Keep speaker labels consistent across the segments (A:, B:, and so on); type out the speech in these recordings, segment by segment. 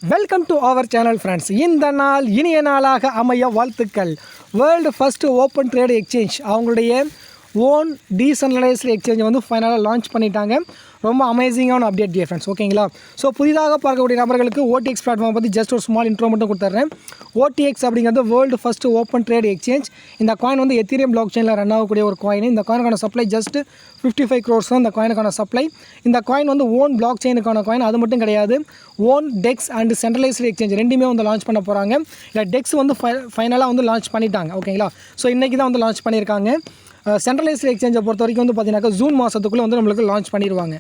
A: Welcome to our channel friends. இந்த நாள் இனிய நாளாக அமைய வாழ்த்துக்கள். World first open trade exchange அவங்களுடைய ஓன் டீசென்ட்ரலைஸ்டு எக்ஸ்சேஞ்சை வந்து ஃபைனலாக லான்ச் பண்ணிட்டாங்க. ரொம்ப அமேசிங்கான அப்டேட் டியர் ஃப்ரெண்ட்ஸ், ஓகேங்களா? ஸோ புதிதாக பார்க்கக்கூடிய நபர்களுக்கு ஓடிஎக்ஸ் பிளாட்ஃபார்ம் பற்றி ஜஸ்ட் ஒரு ஸ்மால் இன்ட்ரோ மட்டும் கொடுத்துட்றேன். ஓடிஎக்ஸ் அப்படிங்கிறது world first open trade exchange. இந்த காயின் வந்து எத்தீரியம் பிளாக் செயினில் ரன் ஆகக்கூடிய ஒரு காயின். இந்த காயினுக்கான சப்ளை ஜஸ்ட் 55 crores தான் இந்த காயினுக்கான சப்ளை. இந்த காயின் வந்து ஓன் பிளாக் செயினுக்கான காயின். அது மட்டும் கிடையாது, own DEX and centralised exchange ரெண்டுமே வந்து லான்ச் பண்ண போகிறாங்க. இல்லை டெக்ஸ் வந்து ஃபைனலாக வந்து லான்ச் பண்ணிட்டாங்க, ஓகேங்களா? ஸோ இன்றைக்கி தான் வந்து லான்ச் பண்ணியிருக்காங்க. சென்ட்ரலைஸ்டு எக்ஸ்சேஞ்சை பொறுத்த வரைக்கும் வந்து பார்த்தீங்கன்னாக்கா ஜூன் மாதத்துக்குள்ளே வந்து நம்மளுக்கு லான்ச் பண்ணிடுவாங்க,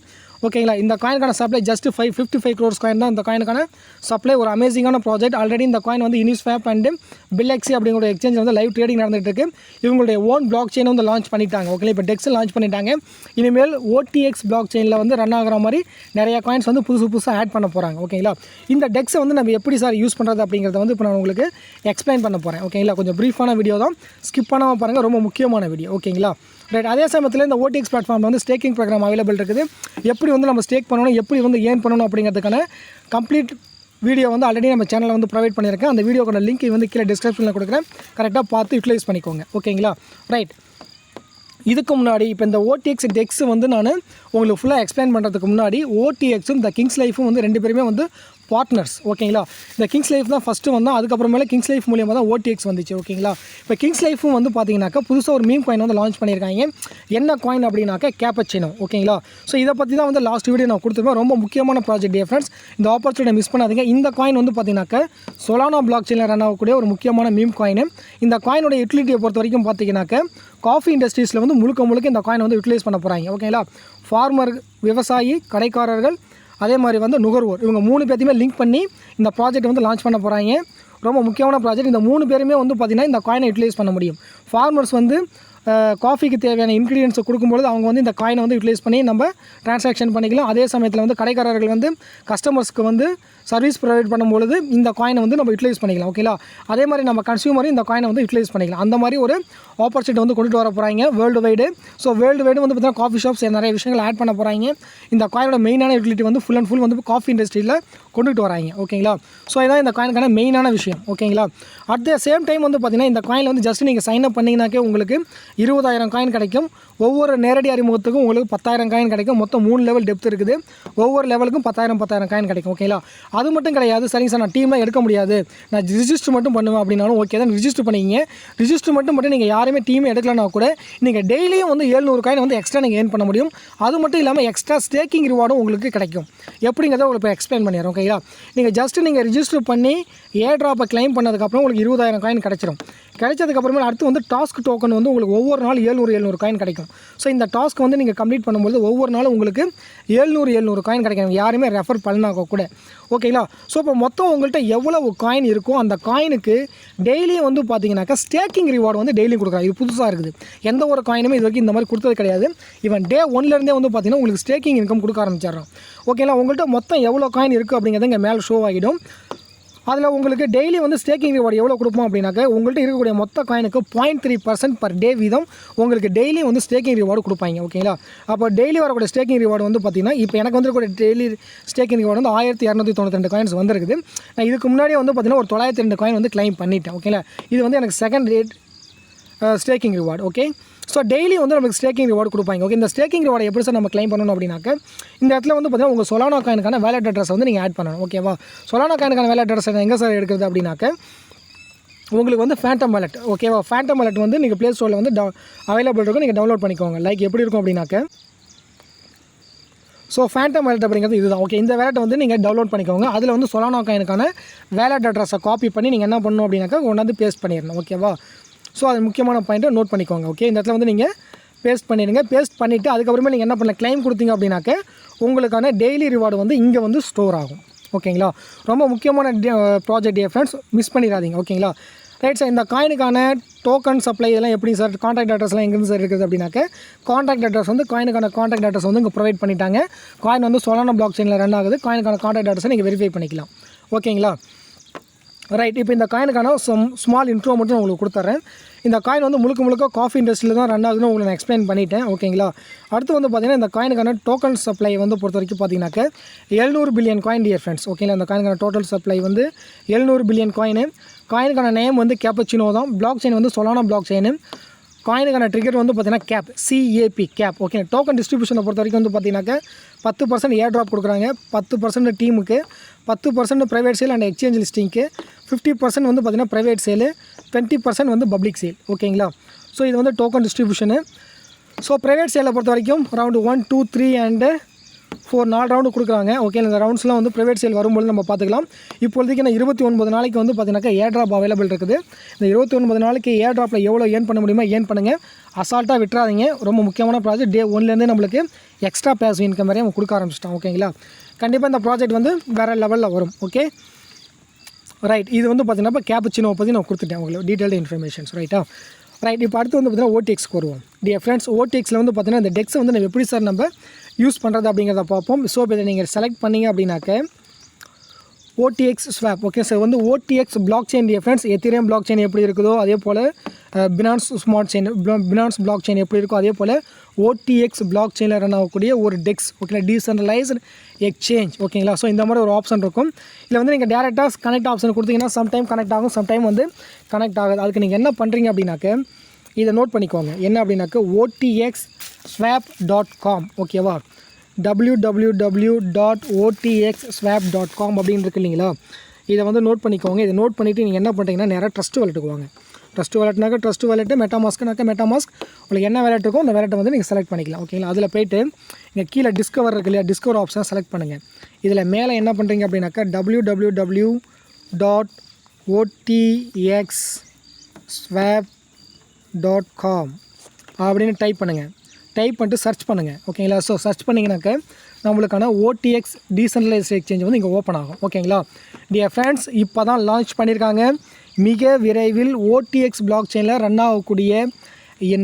A: ஓகேங்களா? இந்த காயினுக்கான சப்ளை ஜஸ்ட் 55 crores காயின் தான் இந்த காயினுக்கான சப்ளை. ஒரு அமேசிங்கான ப்ராஜெக்ட். ஆல்ரெடி இந்த காயின் வந்து இனிஸ்வாப் அண்டு பில்எக்ஸி அப்படிங்கிற எக்ஸ்சேஞ்ச் வந்து லைவ் ட்ரேடிங் நடந்துகிட்டு இருக்கு. இவங்களுடைய ஓன் பிளாக் செயின் வந்து லான்ச் பண்ணிட்டாங்க, ஓகே? இப்போ டெக்ஸ் லான்ச் பண்ணிட்டாங்க. இனிமேல் ஓடிஎக்ஸ் பிளாக் செயினில் வந்து ரன் ஆகிற மாதிரி நிறைய காயின்ஸ் வந்து புதுசாக ஆட் பண்ண போகிறாங்க, ஓகேங்களா? இந்த டெக்ஸை வந்து நம்ம எப்படி சார் யூஸ் பண்ணுறது அப்படிங்கிறத வந்து இப்போ நான் உங்களுக்கு எக்ஸ்பிளைன் பண்ண போகிறேன், ஓகேங்களா? கொஞ்சம் ப்ரீஃபான வீடியோ தான், ஸ்கிப் பண்ணாமல் பாருங்கள். ரொம்ப முக்கியமான வீடியோ, ஓகேங்களா? ரைட். அதே சமயத்தில் இந்த ஓடிஎக்ஸ் பிளாட்ஃபார்மில் வந்து ஸ்டேக்கிங் ப்ரோக்ராம் அவைலபிள் இருக்குது. எப்படி வந்து நம்ம ஸ்டேக் பண்ணணும், எப்படி வந்து ஏர்ன் பண்ணணும் அப்படிங்கிறதுக்கான கம்ப்ளீட் வீடியோ வந்து ஆல்ரெடி நம்ம சேனலில் வந்து ப்ரொவைட் பண்ணியிருக்கேன். அந்த வீடியோக்கான லிங்க் வந்து கீழே டிஸ்கிரிப்ஷனில் கொடுக்குறேன். கரெக்டாக பார்த்து யூட்டிலைஸ் பண்ணிக்கோங்க, ஓகேங்களா? ரைட். இதுக்கு முன்னாடி இப்போ இந்த ஓடிஎக்ஸ் டெக்ஸ் வந்து நான் உங்களுக்கு ஃபுல்லாக எக்ஸ்பிளைன் பண்ணுறதுக்கு முன்னாடி ஓடிஎக்ஸும் இந்த கிங்ஸ் லைஃபும் வந்து ரெண்டு பேருமே வந்து பார்ட்னர்ஸ், ஓகேங்களா? இந்த கிங்ஸ் லைஃப் தான் ஃபஸ்ட்டு வந்தோம். அதுக்கப்புறமேலே கிங்ஸ் லைஃப் மூலியமாக தான் ஓடிஎக்ஸ் வந்துச்சு, ஓகேங்களா? இப்போ கிங்ஸ் லைஃபும் வந்து பார்த்தீங்கன்னாக்கா புதுசாக ஒரு மீம் காயின் வந்து லான்ச் பண்ணியிருக்காங்க. என்ன காயின் அப்படின்னாக்கா கேப்பச்சினோ, ஓகேங்களா? ஸோ இதை பற்றி தான் வந்து லாஸ்ட் வீடியோ நான் கொடுத்துருப்பேன். ரொம்ப முக்கியமான ப்ராஜெக்ட் டியர் ஃப்ரெண்ட்ஸ். இந்த ஆப்பர்ச்சுனிட்டி மிஸ் பண்ணாதீங்க. இந்த காயின் வந்து பார்த்தீங்கன்னாக்கா சொலானா பிளாக் செயினில் ரன் ஆகக்கூடிய ஒரு முக்கியமான மீம் காயின். இந்த காயினோட யூட்டிலிட்டியை பொறுத்த வரைக்கும் பார்த்தீங்கன்னாக்கா காஃபி இண்டஸ்ட்ரீஸில் வந்து முழுக்க இந்த காயின் வந்து யூட்டிலைஸ் பண்ண போகிறாங்க, ஓகேங்களா? ஃபார்மர், விவசாயி, கடைக்காரர்கள், அதே மாதிரி வந்து நுகர்வோர், இவங்க 3 பேர்த்தையுமே லிங்க் பண்ணி இந்த ப்ராஜெக்ட் வந்து லான்ச் பண்ண போகிறாங்க. ரொம்ப முக்கியமான ப்ராஜெக்ட். இந்த 3 பேருமே வந்து பார்த்திங்கன்னா இந்த காயினை யூட்டிலைஸ் பண்ண முடியும். ஃபார்மர்ஸ் வந்து காஃபிக்கு தேவையான இன்க்ரீடியன்ஸை கொடுக்கும்பொழுது அவங்க வந்து இந்த காயினை வந்து யூட்டிலைஸ் பண்ணி நம்ம ட்ரான்சாக்ஷன் பண்ணிக்கலாம். அதே சமயத்தில் வந்து கடைக்காரர்கள் வந்து கஸ்டமர்ஸ்க்கு வந்து சர்வீஸ் ப்ரொவைட் பண்ணும்பொழுது இந்த காயினை வந்து நம்ம யூட்டிலைஸ் பண்ணிக்கலாம், ஓகேங்களா? அதே மாதிரி நம்ம கன்சியூமரும் இந்த காயினை வந்து யூட்டிலைஸ் பண்ணிக்கலாம். அந்த மாதிரி ஒரு ஆப்பர்ச்சுனிட்டி வந்து கொண்டுட்டு வர போகிறாங்க world wide. So world wide வந்து பார்த்தீங்கன்னா காஃபி ஷாப்ஸ் நிறைய விஷயங்கள் ஆட் பண்ண போகிறாங்க. இந்த காயினோட மெயினான யூட்டிலிட்டி வந்து ஃபுல் அண்ட் ஃபுல் வந்து காஃபி இண்டஸ்ட்ரியில் கொண்டுட்டு வராங்க, ஓகேங்களா? ஸோ இதான் இந்த காயினுக்கான மெயினான விஷயம், ஓகேங்களா? அட் த சேம் டைம் வந்து பார்த்தீங்கன்னா இந்த காயினில் வந்து ஜஸ்ட் நீங்கள் சைன் அப் பண்ணிங்கனாக்கே உங்களுக்கு 20,000 காயின் கிடைக்கும். ஒவ்வொரு நேரடி அறிமுகத்துக்கும் உங்களுக்கு 10,000 காயின் கிடைக்கும். மொத்தம் 3 லெவல் டெப்த் இருக்குது. ஒவ்வொரு லெவலுக்கும் 10,000 காயின் கிடைக்கும், ஓகேங்களா? அது மட்டும் கிடையாது, சரிங்க சார் நான் டீம்லாம் எடுக்க முடியாது, நான் ரிஜிஸ்டர் மட்டும் பண்ணுவேன் அப்படின்னாலும் ஓகே தான். ரிஜிஸ்டர் பண்ணிக்கிங்க. ரிஜிஸ்டர் மட்டும் நீங்கள் யாருமே டீம் எடுக்கலனா கூட நீங்கள் டெய்லியும் வந்து 700 காயின் வந்து எக்ஸ்ட்ரா நீங்கள் ஏர்ன் பண்ண முடியும். அது மட்டும் இல்லாமல் எக்ஸ்ட்ரா ஸ்டேக்கிங் ரிவார்டும் உங்களுக்கு கிடைக்கும். எப்படிங்கிறத உங்களுக்கு இப்போ எக்ஸ்பிளைன் பண்ணிடுறேன், ஓகேங்களா? நீங்கள் ரிஜிஸ்டர் பண்ணி ஏர் ட்ராப்பை கிளைம் பண்ணதுக்கப்புறம் உங்களுக்கு 20,000 காயின் கிடைச்சிரும். கிடைச்சதுக்கப்புறமே அடுத்து வந்து டாஸ்க் டோக்கன் வந்து உங்களுக்கு ஒவ்வொரு நாள் 700 காயின் கிடைக்கும். ஸோ இந்த டாஸ்க் வந்து நீங்கள் கம்ப்ளீட் பண்ணும்போது ஒவ்வொரு நாளும் உங்களுக்கு 700 காயின் கிடைக்கும், யாருமே ரெஃபர் பண்ணாக்க கூட, ஓகேங்களா? ஸோ இப்போ மொத்தம் உங்கள்கிட்ட எவ்வளவு காயின் இருக்கோ அந்த காயினுக்கு டெய்லியும் வந்து பார்த்தீங்கன்னாக்கா ஸ்டேக்கிங் ரிவார்டு வந்து டெய்லியும் கொடுக்குறாங்க. இது புதுசாக இருக்குது. எந்த ஒரு காயினுமே இது வரைக்கும் இந்த மாதிரி கொடுத்தது கிடையாது. ஈவன் டே 1லேருந்தே வந்து பார்த்தீங்கன்னா உங்களுக்கு ஸ்டேக்கிங் இன்கம் கொடுக்க ஆரம்பிச்சிடுறோம், ஓகேங்களா? உங்கள்கிட்ட மொத்தம் எவ்வளோ காயின் இருக்குது அப்படிங்கிறது இங்கே மேலே ஷோ ஆகிடும். அதில் உங்களுக்கு டெய்லி வந்து ஸ்டேக்கிங் ரிவார்டு எவ்வளோ கொடுப்போம் அப்படின்னாக்க உங்கள்கிட்ட இருக்கக்கூடிய மொத்த காயினுக்கு 0.3% பர் டே வீதம் உங்களுக்கு டெய்லி வந்து ஸ்டேக்கிங் ரிவார்டு கொடுப்பாங்க, ஓகேங்களா? அப்போ டெய்லி வரக்கூடிய ஸ்டேக்கிங் ரிவார்டு வந்து பார்த்திங்கன்னா இப்போ எனக்கு வந்துருக்கூடிய டெய்லி ஸ்டேக்கிங் ரிவார்டு வந்து 1292 காயின்ஸ் வந்துருக்குது. நான் இதுக்கு முன்னாடியே வந்து பார்த்திங்கன்னா ஒரு 902 காயின் வந்து கிளைம் பண்ணிட்டேன், ஓகேங்களா? இது வந்து எனக்கு second rate staking reward, okay? So daily வந்து நமக்கு ஸ்டேக்கிங் ரிவார்டு கொடுப்பாங்க, ஓகே? இந்த ஸ்டேக்கிங் ரிவார்டு எப்படி சார் நம்ம கிளைம் பண்ணணும் அப்படின்னாக்க இந்த இடத்துல வந்து பார்த்தீங்கன்னா உங்கள் சொலானா காயினுக்கான வேலட் அட்ரஸ் வந்து நீங்கள் ஆட் பண்ணணும், ஓகேவா? சொலானா காயினுக்கான வேலட் அட்ரஸ் எங்கே சார் எடுக்கிறது அப்படின்னாக்க உங்களுக்கு வந்து ஃபேண்டம் வேலட், ஓகேவா? ஃபேண்டம் வேலட் வந்து நீங்கள் ப்ளே ஸ்டோரில் வந்து அவைலபிள் இருக்கும், நீங்கள் டவுன்லோட் பண்ணிக்கோங்க. லைக் எப்படி இருக்கும் அப்படின்னாக்க ஸோ ஃபேண்டம் வேலட் அப்படிங்கிறது இதுதான், ஓகே? இந்த வேலட் வந்து நீங்கள் டவுன்லோட் பண்ணிக்கோங்க. அதில் வந்து சொலானா காயினுக்கான வேலட் அட்ரஸை காப்பி பண்ணி நீங்கள் என்ன பண்ணணும் அப்படின்னாக்கா கொண்டாந்து பேஸ்ட் பண்ணிடணும், ஓகேவா? ஸோ அது முக்கியமான பாயிண்ட்டை நோட் பண்ணிக்கோங்க, ஓகே? இந்த இடத்துல வந்து நீங்கள் பேஸ்ட் பண்ணிடுங்க. பேஸ்ட் பண்ணிவிட்டு அதுக்கப்புறமே நீங்கள் என்ன பண்ணல கிளைம் கொடுத்தீங்க அப்படின்னாக்க உங்களுக்கான டெய்லி ரிவார்டு வந்து இங்கே வந்து ஸ்டோர் ஆகும், ஓகேங்களா? ரொம்ப முக்கியமான ப்ராஜெக்ட் ஃப்ரெண்ட்ஸ், மிஸ் பண்ணிடாதீங்க, ஓகேங்களா? Right sir. இந்த காயினுக்கான டோக்கன் சப்ளை இதெல்லாம் எப்படி சார், கான்டாக்ட் அட்ரஸ்லாம் எங்கேருந்து சார் இருக்குது அப்படின்னாக்க கான்டாக்ட் அட்ரஸ் வந்து காயினுக்கான கான்டாக்ட் அட்ரஸ் வந்து இங்கே ப்ரொவைட் பண்ணிட்டாங்க. காயின் வந்து சொலானா பிளாக் செயினில் ரன் ஆகுது. காயினுக்கான கான்டாக்ட் அட்ரஸை நீங்கள் வெரிஃபை பண்ணிக்கலாம், ஓகேங்களா? ரைட். இப்போ இந்த காயினுக்கான ஸ்மால் இன்ட்ரோ மட்டும் நான் உங்களுக்கு கொடுத்துட்றேன். இந்த காயின் வந்து முழுக்க காஃபி இண்டஸ்ட்ரியில் தான் ரன் ஆகுதுன்னு உங்களுக்கு நான் எக்ஸ்பிளைன் பண்ணிட்டேன். ஓகேங்களா. அடுத்து வந்து பார்த்தீங்கன்னா இந்த காயினுக்கான டோக்கன் சப்ளை வந்து பொறுத்த வரைக்கும் பார்த்தீங்கன்னாக்க 700 பில்லியன் காயின் டியர் ஃப்ரெண்ட்ஸ். ஓகேங்களா. இந்த காயினுக்கான டோட்டல் சப்ளை வந்து 700 பில்லியன் காயினுக்கான நேம் வந்து கேப்பச்சினோ தான். பிளாக் செயின் வந்து சொலானா பிளாக் செயின். காயினுக்கான ட்ரிகர் வந்து பார்த்தீங்கன்னா cap, CAP cap. Okay. Token டிஸ்ட்ரிபியூஷனை பொறுத்த வரைக்கும் வந்து பார்த்தீங்கன்னாக்க 10% ஏர் ட்ராப் கொடுக்குறாங்க, 10% டீமுக்கு, 10% ப்ரைவேட் சேல் அண்ட் எக்ஸ்சேஞ்ச் லிஸ்டிங்க்கு, 50% வந்து பார்த்தீங்கன்னா ப்ரைவேட் சேலு, 20% வந்து பப்ளிக் சேல். ஓகேங்களா. ஸோ இது வந்து டோக்கன் டிஸ்ட்ரிபியூஷனு. ஸோ ப்ரைவேட் சேலை பொறுத்த வரைக்கும் ரவுண்டு 1, 2, 3 அண்டு 4 4 ரவுண்டு கொடுக்குறாங்க. ஓகே. இந்த ரவுண்ட்ஸ்லாம் வந்து ப்ரைவேட் சேல் வரும்போது நம்ம பார்த்துக்கலாம். இப்போதைக்கு நான் 29 நாளைக்கு வந்து பார்த்தீங்கன்னாக்கா ஏர் ட்ராப் அவைலபிள் இருக்குது. இந்த 29 நாளைக்கு ஏர் ட்ராப்பில் எவ்வளோ ஏர்ன் பண்ண முடியுமோ ஏர்ன் பண்ணுங்கள். அசால்ட்டாக விட்டுறாதீங்க. ரொம்ப முக்கியமான ப்ராஜெக்ட். டே 1லேருந்தே நம்மளுக்கு எக்ஸ்ட்ரா பேசிவ் இன்கம் வரையும் கொடுக்க ஆரம்பிச்சிட்டோம். ஓகேங்களா. கண்டிப்பாக இந்த ப்ராஜெக்ட் வந்து வேறு லெவலில் வரும். ஓகே. ரைட். இது வந்து பார்த்தீங்கன்னா இப்போ கேப்பச்சினோ பற்றி நான் கொடுத்துட்டேன் உங்களுக்கு டீட்டெயில்டு இன்ஃபர்மேஷன்ஸ். ரைட்டா. ரைட். இப்போ அடுத்து வந்து பார்த்தீங்கன்னா OTXக்கு வருவோம். டியர் ஃப்ரெண்ட்ஸ், OTXயில் வந்து பார்த்தீங்கன்னா இந்த டெக்ஸை வந்து நம்ம எப்படி சார் நம்ம யூஸ் பண்ணுறது அப்படிங்கிறத பார்ப்போம். ஸோ இதை நீங்கள் செலக்ட் பண்ணிங்க அப்படின்னாக்க OTX ஸ்வாப். Okay sir. வந்து OTX block chain dear friends. Ethereum block chain எப்படி இருக்குதோ அதே போல் Binance smart chain, Binance block chain எப்படி இருக்கோ அதே போல் OTX பிளாக் செயினில் ரன் ஆகக்கூடிய ஒரு டெக்ஸ். ஓகேங்களா. Decentralised exchange. ஓகேங்களா. ஸோ இந்த மாதிரி ஒரு ஆப்ஷன் இருக்கும். இதில் வந்து நீங்கள் டேரெக்டாக கனெக்ட் ஆப்ஷன் கொடுத்தீங்கன்னா சம்டைம் கனெக்ட் ஆகும், சம்டைம் வந்து கனெக்ட் ஆகாது. அதுக்கு நீங்கள் என்ன பண்ணுறீங்க அப்படின்னாக்க இதை நோட் பண்ணிக்கோங்க. என்ன அப்படின்னாக்க OTXswap.com. ஓகேவா. www.otxswap.com அப்படின்னு இருக்கு இல்லைங்களா. இதை வந்து நோட் பண்ணிக்கோங்க. இதை நோட் பண்ணிவிட்டு நீங்கள் என்ன பண்ணுறீங்கன்னா நேராக ட்ரஸ்ட் வாலெட்டுக்கு வாங்க. ட்ரஸ்ட் வாலெட்னாக்க ட்ரஸ்ட் வாலெட்டு, மெட்டாமாஸ்க்குனாக்க மெட்டாமாஸ்க். உங்களுக்கு என்ன வேலெட் இருக்கோ அந்த வேலெட்டை வந்து நீங்கள் செலக்ட் பண்ணிக்கலாம். ஓகேங்களா. அதில் போய்ட்டு இங்கே கீழே டிஸ்கவர் இருக்கு இல்லையா, டிஸ்கவர் ஆப்ஷனை செலக்ட் பண்ணுங்கள். இதில் மேலே என்ன பண்ணுறீங்க அப்படின்னாக்கா www.otxswap.com அப்படின்னு டைப் பண்ணுங்கள். டைப் பண்ணிட்டு சர்ச் பண்ணுங்கள். ஓகேங்களா. ஸோ சர்ச் பண்ணிங்கனாக்க நம்மளுக்கான OTX டீசென்ட்ரலைஸ்டு எக்ஸ்சேஞ்ச் வந்து இங்கே ஓப்பன் ஆகும். ஓகேங்களா. டியர் ஃப்ரெண்ட்ஸ், இப்போ தான் லான்ச் பண்ணியிருக்காங்க. மிக விரைவில் OTX பிளாக் செயினில் ரன் ஆகக்கூடிய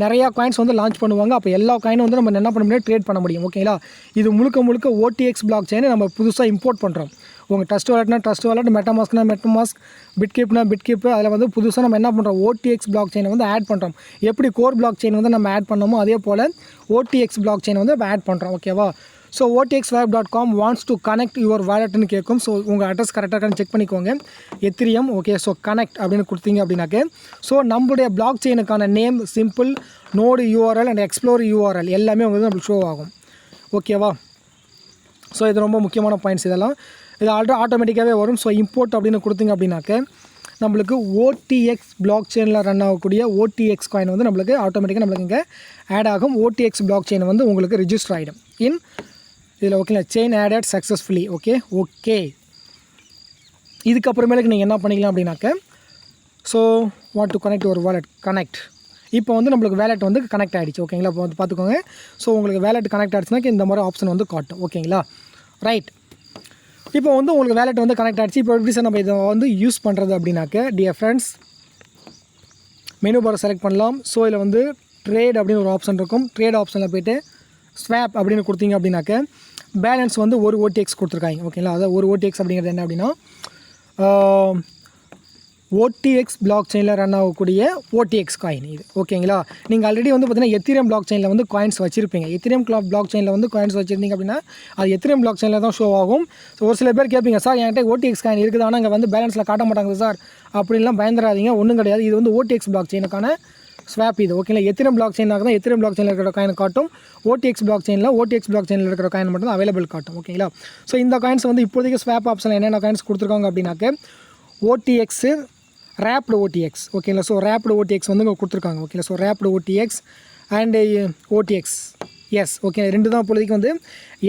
A: நிறையா காயின்ஸ் வந்து லான்ச் பண்ணுவாங்க. அப்போ எல்லா காயினும் வந்து நம்ம என்ன பண்ண முடியும், ட்ரேட் பண்ண முடியும். ஓகேங்களா. இது முழுக்க OTX பிளாக் செயினை நம்ம புதுசாக இம்போர்ட் பண்ணுறோம். உங்கள் ட்ரஸ்ட் வாலெட்னா ட்ரஸ்ட் வாலெட், மெட்டாமாஸ்க்னா மெட்டாமாஸ்க், பிட்கீப்னா பிட்கீப். அதில் வந்து புதுசாக நம்ம என்ன பண்ணுறோம், OTX பிளாக் செயினை வந்து ஆட் பண்ணுறோம். எப்படி கோர் பிளாக் செயின் வந்து நம்ம ஆட் பண்ணோமோ அதே போல் OTX பிளாக் செயின் வந்து ஆட் பண்ணுறோம். ஓகேவா. So OTXswap.com wants to connect your வாலெட்னு கேட்கும். ஸோ உங்கள் அட்ரஸ் கரெக்டாக இருக்கான்னு செக் பண்ணிக்கோங்க. எத்திரியம். ஓகே. ஸோ கனெக்ட் அப்படின்னு கொடுத்தீங்க அப்படின்னாக்க ஸோ நம்மளுடைய பிளாக் செயினுக்கான name, simple, node URL and explore URL எல்லாமே வந்து நம்மளுக்கு ஷோ ஆகும். ஓகேவா. ஸோ இது ரொம்ப முக்கியமான பாயிண்ட்ஸ். இதெல்லாம் இது ஆட்டோமேட்டிக்காகவே வரும். ஸோ இம்போர்ட் அப்படின்னு கொடுத்தீங்க அப்படின்னாக்க நம்மளுக்கு OTX பிளாக் செயினில் ரன் ஆகக்கூடிய OTX காயின் வந்து நம்மளுக்கு ஆட்டோமேட்டிக்காக நம்மளுக்கு இங்கே ஆட் ஆகும். OTX பிளாக் செயின் வந்து உங்களுக்கு ரிஜிஸ்டர் ஆகிடும் இன் இதில். ஓகேங்களா. Chain added successfully. ஓகே. இதுக்கப்புறமேலுக்கு நீங்கள் என்ன பண்ணிக்கலாம் அப்படின்னாக்க so what to connect your wallet, connect. இப்போ வந்து நம்மளுக்கு வேலெட் வந்து கனெக்ட் ஆகிடுச்சு. ஓகேங்களா. இப்போ வந்து பார்த்துக்கோங்க. ஸோ உங்களுக்கு வேலெட் கனெக்ட் ஆகிடுச்சுனாக்க இந்த மாதிரி ஆப்ஷன் வந்து காட்டும். ஓகேங்களா. ரைட். இப்போ வந்து உங்களுக்கு வேலெட் வந்து கனெக்ட் ஆகிடுச்சு. இப்போ எப்படி சார் நம்ம இதை வந்து யூஸ் பண்ணுறது அப்படின்னாக்க டியர் ஃப்ரெண்ட்ஸ், மெனு பாரை செலக்ட் பண்ணலாம். ஸோ இதில் வந்து ட்ரேட் அப்படின்னு ஒரு ஆப்ஷன் இருக்கும். ட்ரேட் ஆப்ஷனில் போய்ட்டு ஸ்வாப் அப்படின்னு கொடுத்தீங்க அப்படின்னாக்க பேலன்ஸ் வந்து ஒரு OTX கொடுத்துருக்காங்க. ஓகேங்களா. அதாவது ஒரு OTX அப்படிங்கிறது என்ன அப்படின்னா OTX பிளாக் செயினில் ரன் ஆகக்கூடிய OTX காயின் இது. ஓகேங்களா. நீங்கள் ஆல்ரெடி வந்து பார்த்தீங்கன்னா எத்திரியம் பிளாக் செயினில் வந்து காயின்ஸ் வச்சிருப்பீங்க. எத்திரியம் பிளாக் செயினில் வந்து காயின்ஸ் வச்சுருந்தீங்க அப்படின்னா அது எத்திரியம் பிளாக் செயினில் தான் ஷோ ஆகும். ஸோ ஒரு சில பேர் கேட்பீங்க, சார் என்கிட்ட OTX காயின் இருக்குது ஆனால் இங்கே வந்து பேலன்ஸில் காட்ட மாட்டாங்க சார் அப்படின்லாம் பயந்துடாதீங்க. ஒன்றும் கிடையாது. இது வந்து OTX பிளாக் செயினுக்கான ஸ்வாப் இது. ஓகேங்களா. எத்திரியம் பிளாக் செயினாக தான் எத்திரியம் பிளாக் செயினில் இருக்கிற காயின் காட்டும். OTX பிளாக் செயினில் இருக்கிற காயின் மட்டும் தான் அவைலபிள் காட்டும். ஓகேங்களா. ஸோ இந்த காயின்ஸ் வந்து இப்போதைக்கு ஸ்வாப் ஆப்ஷனில் என்னென்ன காயின்ஸ் கொடுத்துருக்காங்க அப்படின்னாக்க OTX ரேப்டு OTX. ஓகேங்களா. ஸோ ரேப்டு OTX வந்து இங்கே கொடுத்துருக்காங்க. ஓகேங்களா. So raped OTX and OTX okay. ரெண்டு தான் இப்போதைக்கு வந்து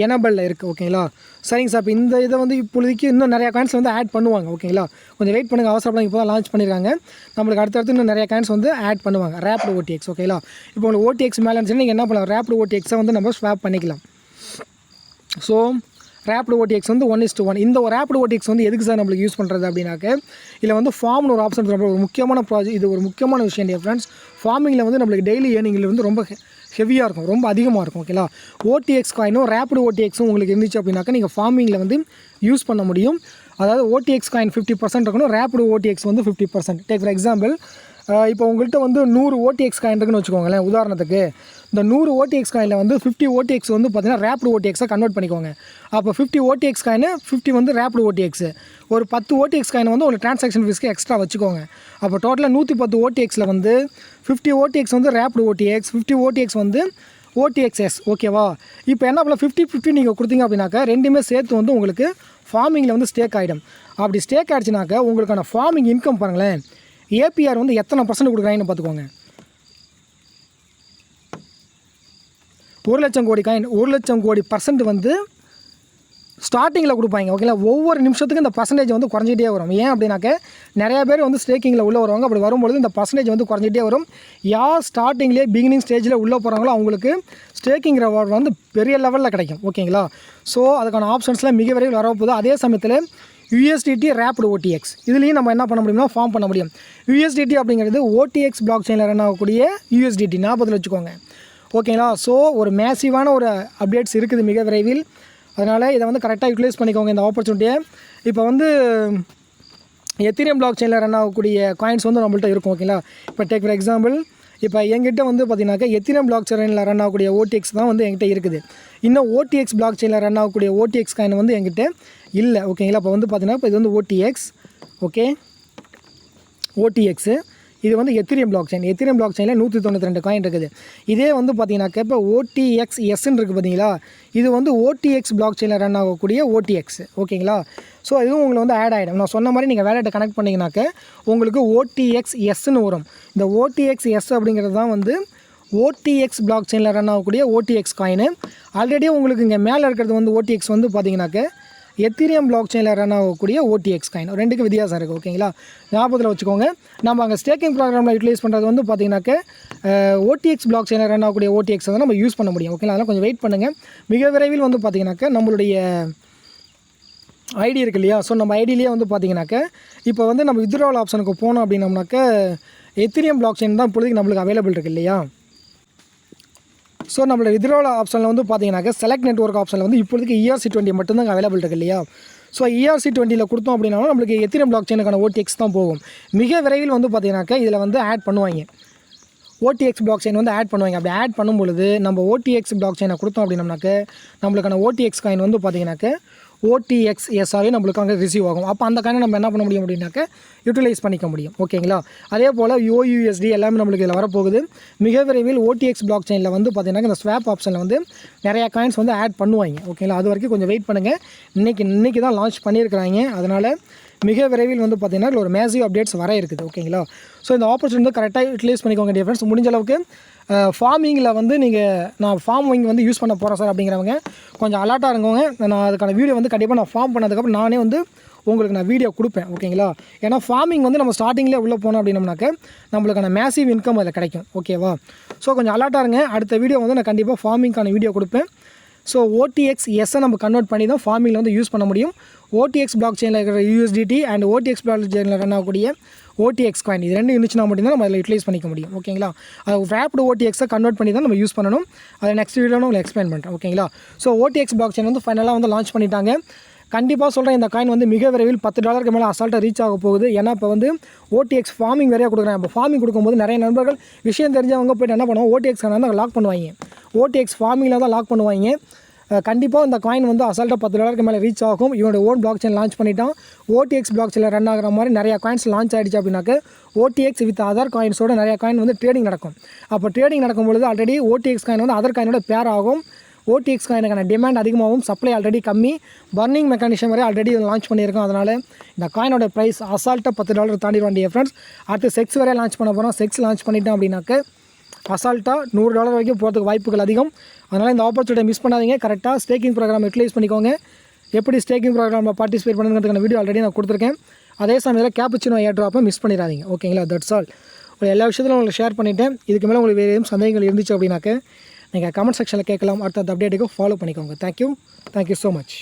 A: எனபிளில் இருக்குது. ஓகேங்களா. சரிங்க சார். இப்போ இந்த இதை வந்து இப்போதைக்கு இன்னும் நிறையா காயின்ஸ் வந்து ஆட் பண்ணுவாங்க. ஓகேங்களா. கொஞ்சம் வெயிட் பண்ணுங்கள், அவசரப்படாங்க. இப்போ தான் லான்ச் பண்ணியிருக்காங்க. நம்மளுக்கு அடுத்தடுத்து இன்னும் நிறைய காயின்ஸ் வந்து ஆட் பண்ணுவாங்க. Raped OTX. ஓகேங்களா. இப்போ உங்களுக்கு OTX மேலே இருந்துச்சுன்னா நீங்கள் என்ன பண்ணலாம், ரேப்டு OTXை வந்து நம்ம ஸ்வாப் பண்ணிக்கலாம். ஸோ ரேப்டு OTX வந்து 1:1. இந்த ஒரு ரேப்டு OTX வந்து எதுக்கு சார் நம்மளுக்கு யூஸ் பண்ணுறது அப்படின்னாக்க இதில் வந்து ஃபார்ம்னு ஒரு ஆப்ஷன் ரொம்ப ஒரு முக்கியமான ப்ராஜெக்ட். இது ஒரு முக்கியமான விஷயம் டியர் ஃப்ரெண்ட்ஸ். ஃபார்மிங்கில் வந்து நம்மளுக்கு டெய்லி ஏர்னிங்கில் வந்து ரொம்ப ஹெவியாக இருக்கும், ரொம்ப அதிகமாக இருக்கும். ஓகேங்களா. OTX காயினும் ரேப்டு OTXும் உங்களுக்கு இருந்துச்சு அப்படின்னாக்கா நீங்கள் ஃபார்மிங்கில் வந்து யூஸ் பண்ண முடியும். அதாவது ஓடிஎக்ஸ் காயின் 50% இருக்கணும், ரேப்பிடு ஓடிஎக்ஸ் வந்து 50%. டேக் ஃபார் எக்ஸாம்பிள், இப்போ உங்கள்கிட்ட வந்து 100 ஓடிஎக்ஸ் காயின் இருக்குன்னு வச்சுக்கோங்களேன். உதாரணத்துக்கு இந்த 100 ஓடிஎக்ஸ் காயினில் வந்து 50 ஓடிஎக்ஸ் வந்து பார்த்தீங்கன்னா ரேப்பிடு ஓடிஎக்ஸாக கன்வெர்ட் பண்ணிக்கோங்க. அப்போ 50 ஓடிஎக்ஸ் காயின் 50 வந்து ரேப்பிடு ஓடிஎக்ஸ். ஒரு 10 ஓடிஎக்ஸ் காயின் வந்து ஒரு டிரான்சாக்ஷன் ஃபீஸ்க்கு எக்ஸ்ட்ரா வச்சுக்கோங்க. அப்போ டோட்டலாக 110 ஓடிஎக்ஸில் வந்து 50 ஓடிஎக்ஸ் வந்து ரேப்பிடு ஓடிஎக்ஸ், 50 ஓடிஎக்ஸ் வந்து ஓடிஎக்ஸ்எஸ். ஓகேவா? இப்போ என்ன பண்ணலாம், 50-50 நீங்கள் கொடுத்தீங்க அப்படின்னாக்கா ரெண்டுமே சேர்த்து வந்து உங்களுக்கு ஃபார்மிங்கில் வந்து ஸ்டேக் ஆகிடும். அப்படி ஸ்டேக் ஆகிடுச்சுனாக்கா உங்களுக்கான ஃபார்மிங் இன்கம் பாருங்களேன், ஏபிஆர் வந்து எத்தனை % கொடுக்குறாங்கன்னு பார்த்துக்கோங்க. 1 லட்சம் கோடி காயின் 1 லட்சம் கோடி % வந்து ஸ்டார்டிங்கில் கொடுப்பாங்க. ஓகேங்களா? ஒவ்வொரு நிமிஷத்துக்கும் இந்த பர்சன்டேஜ் வந்து குறைஞ்சிட்டே வரும். ஏன் அப்படின்னாக்க நிறையா பேர் வந்து ஸ்டேக்கிங்கில் உள்ளே வருவாங்க. அப்படி வரும்பொழுது இந்த பர்சன்டேஜ் வந்து குறைஞ்சிட்டே வரும். யார் ஸ்டார்டிங்லேயே பிகினிங் ஸ்டேஜில் உள்ளே போகிறாங்களோ அவங்களுக்கு ஸ்டேக்கிங் ரிவார்டு வந்து பெரிய லெவலில் கிடைக்கும். ஓகேங்களா? ஸோ அதுக்கான ஆப்ஷன்ஸ்லாம் மிக விரைவில் வரப்போகுது. அதே சமயத்தில் யூஎஸ்டிடி ரேப்பிடு ஓடிஎக்ஸ் இதுலேயும் நம்ம என்ன பண்ண முடியும்னா ஃபார்ம் பண்ண முடியும். யூஎஸ்டிடி அப்படிங்கிறது ஓடிஎக்ஸ் பிளாக் செயினில் ரன் ஆகக்கூடிய யூஎஸ்டிடி, ஞாபகத்தில் வச்சுக்கோங்க. ஓகேங்களா? ஸோ ஒரு மேசிவான ஒரு அப்டேட்ஸ் இருக்குது மிக விரைவில். அதனால் இதை வந்து கரெக்டாக யூட்டிலைஸ் பண்ணிக்கோங்க இந்த ஆப்பர்ச்சுனிட்டியை. இப்போ வந்து எத்திரியம் பிளாக் செயினில் ரன் ஆகக்கூடிய காயின்ஸ் வந்து நம்மள்ட்ட இருக்கும். ஓகேங்களா? இப்போ டேக் ஃபார் எக்ஸாம்பிள், இப்போ எங்கிட்ட வந்து பார்த்தீங்கன்னாக்கா எத்திரியம் பிளாக் செயினில் ரன் ஆகக்கூடிய ஓடிஎக்ஸ் தான் வந்து என்கிட்ட இருக்குது. இன்னும் ஓடிஎக்ஸ் பிளாக் செயினில் ரன் ஆகக்கூடிய ஓடிஎக்ஸ் காயின் வந்து என்கிட்ட இல்லை. ஓகேங்களா? இப்போ வந்து பார்த்தீங்கன்னா இப்போ இது வந்து ஓடிஎக்ஸ். ஓகே, ஓடிஎக்ஸு இது வந்து Ethereum block chain. Ethereum block செயினில் 192 காயின் இருக்குது. இதே வந்து பார்த்தீங்கன்னாக்கா இப்போ OTXSன்னு இருக்குது பார்த்தீங்களா, இது வந்து ஓடிஎக்ஸ் பிளாக் செயினில் ரன் ஆகக்கூடிய ஓடிஎக்ஸ். ஓகேங்களா? ஸோ இதுவும் உங்களுக்கு வந்து ஆட் ஆகிடும். நான் சொன்ன மாதிரி நீங்கள் வேலெட்டை கனெக்ட் பண்ணிங்கனாக்க உங்களுக்கு OTXSன்னு வரும். இந்த OTXS அப்படிங்கிறது தான் வந்து ஓடிஎக்ஸ் பிளாக் செயினில் ரன் ஆகக்கூடிய ஓடிஎக்ஸ் காயின். ஆல்ரெடி உங்களுக்கு இங்கே மேலே இருக்கிறது வந்து ஓடிஎக்ஸ் வந்து பார்த்தீங்கன்னாக்க எத்திரியம் பிளாக் செயினில் ரன் ஆகக்கூடிய ஓடிஎக்ஸ் காயின். ரெண்டுக்கு வித்தியாசம் இருக்குது. ஓகேங்களா? ஞாபகத்தில் வச்சுக்கோங்க. நம்ம அங்கே ஸ்டேக்கிங் ப்ரோக்ராமில் யூட்டிலைஸ் பண்ணுறது வந்து பார்த்தீங்கன்னாக்க ஓடிஎக்ஸ் பிளாக் செயினில் ரன் ஆகக்கூடிய ஓடிஎக்ஸ் வந்து நம்ம யூஸ் பண்ண முடியும். ஓகேங்களா? அதெல்லாம் கொஞ்சம் வெயிட் பண்ணுங்கள். மிக விரைவில் வந்து பார்த்தீங்கன்னாக்க நம்மளுடைய ஐடி இருக்கு இல்லையா, ஸோ நம்ம ஐடியிலேயே வந்து பார்த்தீங்கன்னாக்க இப்போ வந்து நம்ம வித்ட்ராவல் ஆப்ஷனுக்கு போனோம் அப்படின்னம்னாக்க எத்திரியம் பிளாக் செயின் தான் இப்போதைக்கு நம்மளுக்கு அவைலபிள் இருக்குது இல்லையா. ஸோ நம்மளோட வித்ட்ராவல் ஆப்ஷனில் வந்து பார்த்தீங்கன்னாக்க செலக்ட் நெட்வொர்க் ஆப்ஷனில் வந்து இப்போதைக்கு ERC20 மட்டும்தான் அவைலபிள் இருக்குது இல்லையா. ஸோ ERC20 கொடுத்தோம் அப்படின்னாலும் நம்மளுக்கு எத்திரியம் பிளாக் செயினுக்கான ஓடிஎக்ஸ் தான் போகும். மிக விரைவில் வந்து பார்த்தீங்கன்னாக்கா இதில் வந்து ஆட் பண்ணுவாங்க, ஓடிஎக்ஸ் பிளாக் செயின் வந்து ஆட் பண்ணுவாங்க. அப்படி ஆட் பண்ணும்பொழுது நம்ம ஓடிஎக்ஸ் பிளாக் செயினை கொடுத்தோம் அப்படின்னம்னாக்க நம்மளுக்கான ஓடிஎக்ஸ் காயின் வந்து பார்த்தீங்கன்னாக்க OTXSஆகவே நம்மளுக்கு அங்கே ரிசீவ் ஆகும். அப்போ அந்த காயினை நம்ம என்ன பண்ண முடியும் அப்படின்னாக்க யூட்டிலைஸ் பண்ணிக்க முடியும். ஓகேங்களா? அதே போல் OUSD எல்லாமே நம்மளுக்கு இதில் வரப்போகுது. மிக விரைவில் OTX பிளாக் செயினில் வந்து பார்த்தீங்கன்னா இந்த ஸ்வாப் ஆப்ஷனில் வந்து நிறையா காயின்ஸ் வந்து ஆட் பண்ணுவாங்க. ஓகேங்களா? அது வரைக்கும் கொஞ்சம் வெயிட் பண்ணுங்கள். இன்றைக்கி தான் லான்ச் பண்ணியிருக்கிறாங்க. அதனால் மிக விரைவில் வந்து பார்த்தீங்கன்னா ஒரு மேசிவ் அப்டேட்ஸ் வர இருக்குது. ஓகேங்களா? ஸோ இந்த ஆப்பர்ச்சுனிட்டி கரெக்டாக யூட்டிலைஸ் பண்ணிக்கோங்க டியர் ஃப்ரெண்ட்ஸ். முடிஞ்ச அளவுக்கு ஃபார்மிங்கில் வந்து நான் ஃபார்மிங் வந்து யூஸ் பண்ண போகிறேன் சார் அப்படிங்கிறவங்க கொஞ்சம் அலர்ட்டாக இருங்கவங்க. நான் அதுக்கான வீடியோ வந்து கண்டிப்பாக நான் ஃபார்ம் பண்ணதுக்கப்புறம் நானே வந்து உங்களுக்கு நான் வீடியோ கொடுப்பேன். ஓகேங்களா? ஏன்னா ஃபார்மிங் வந்து நம்ம ஸ்டார்டிங்லேயே உள்ளே போனோம் அப்படின்னம்னாக்க நம்மளுக்கான மேசிவ் இன்கம் அதில் கிடைக்கும். ஓகேவா? ஸோ கொஞ்சம் அலர்ட்டாக இருங்க. அடுத்த வீடியோ வந்து நான் கண்டிப்பாக ஃபார்மிங்கான வீடியோ கொடுப்பேன். ஸோ OTXSஐ நம்ம கன்வெர்ட் பண்ணி தான் ஃபார்மிங்கில் வந்து யூஸ் பண்ண முடியும். OTX பிளாக் செயினில் இருக்கிற USDT அண்ட் OTX பிளாக் செயினில் ரன் ஆகக்கூடிய OTX காயின் இது ரெண்டும் இருந்துச்சுன்னா மட்டும்தான் நம்ம அதில் யூட்டிலைஸ் பண்ணிக்க முடியும். ஓகேங்களா? அது ரேப்பிடு OTXஐ கன்வெர்ட் பண்ணி தான் நம்ம யூஸ் பண்ணணும். அதை நெக்ஸ்ட் வீடியோவில் உங்களுக்கு எக்ஸ்பிளைன் பண்ணுறேன். ஓகேங்களா? ஸோ OTX பிளாக் செயின் வந்து ஃபைனலாக வந்து லான்ச் பண்ணிட்டாங்க. கண்டிப்பாக சொல்கிறேன், இந்த காயின் வந்து மிக விரைவில் $10 மேலே அசால்ட்டாக ரீச் ஆக போகுது. ஏன்னா இப்போ வந்து OTX ஃபார்மிங் வேறையாக கொடுக்குறாங்க. இப்போ ஃபார்மிங் கொடுக்கும்போது நிறைய நண்பர்கள் விஷயம் தெரிஞ்சவங்க போய்ட்டு என்ன பண்ணுவோம், OTX காயின் வந்து லாக் பண்ணுவாங்க. OTX ஃபார்மிங்கில் தான் லாக் பண்ணுவாங்க. கண்டிப்பாக இந்த காயின் வந்து அசால்ட்டாக $10 மேலே ரீச் ஆகும். இவனோட ஓன் பிளாக் செயின் லான்ச் பண்ணிட்டான். OTX பிளாக் செயினில் ரன் ஆகிற மாதிரி நிறையா காயின்ஸ் லான்ச் ஆகிடுச்சு அப்படின்னாக்க OTX வித் அதர் காயின்ஸோட நிறையா காயின் வந்து ட்ரேடிங் நடக்கும். அப்போ ட்ரேடிங் நடக்கும்பொழுது ஆல்ரெடி OTX காயின் வந்து அதர் காயினோட பேர் ஆகும். OTX காயினுக்கான டிமாண்ட் அதிகமாகவும் சப்ளை ஆல்ரெடி கம்மி. பர்னிங் மெக்கானிசம் வரை ஆல்ரெடி லான்ச் பண்ணியிருக்கோம். அதனால் இந்த காயினோட ப்ரைஸ் அசால்ட்டாக $10 தாண்டிடுவான் டியர் ஃப்ரெண்ட்ஸ். அடுத்து செக்ஸ் வரை லான்ச் பண்ண போகிறோம். செக்ஸ் லான்ச் பண்ணிட்டோம் அப்படின்னாக்க அசால்ட்டாக $100 வரைக்கும் போகிறதுக்கு வாய்ப்புகள் அதிகம். அதனால் இந்த ஆப்பர்ச்சுனிட்டியை மிஸ் பண்ணாதீங்க. கரெக்டாக ஸ்டேக்கிங் ப்ரோக்ராம் யூட்டிலைஸ் பண்ணிக்கோங்க. எப்படி ஸ்டேக்கிங் ப்ரோக்ராமில் பார்ட்டிசிபேட் பண்ணுங்கிறதுக்கான வீடியோ ஆல்ரெடி நான் கொடுத்துருக்கேன். அதே சமயத்தில் கேப்புச்சினோ ஏர் ட்ராப்பை மிஸ் பண்ணிடாதீங்க. ஓகேங்களா? That's all. எல்லா விஷயத்திலும் உங்களுக்கு ஷேர் பண்ணிவிட்டேன். இதுக்கு மேலே உங்களுக்கு வேறு எதுவும் சந்தேகங்கள் இருந்துச்சு அப்படின்னாக்க நீங்கள் கமெண்ட் செக்ஷனில் கேட்கலாம். அடுத்த அப்டேட்டுக்கு ஃபாலோ பண்ணிக்கோங்க. Thank you so much.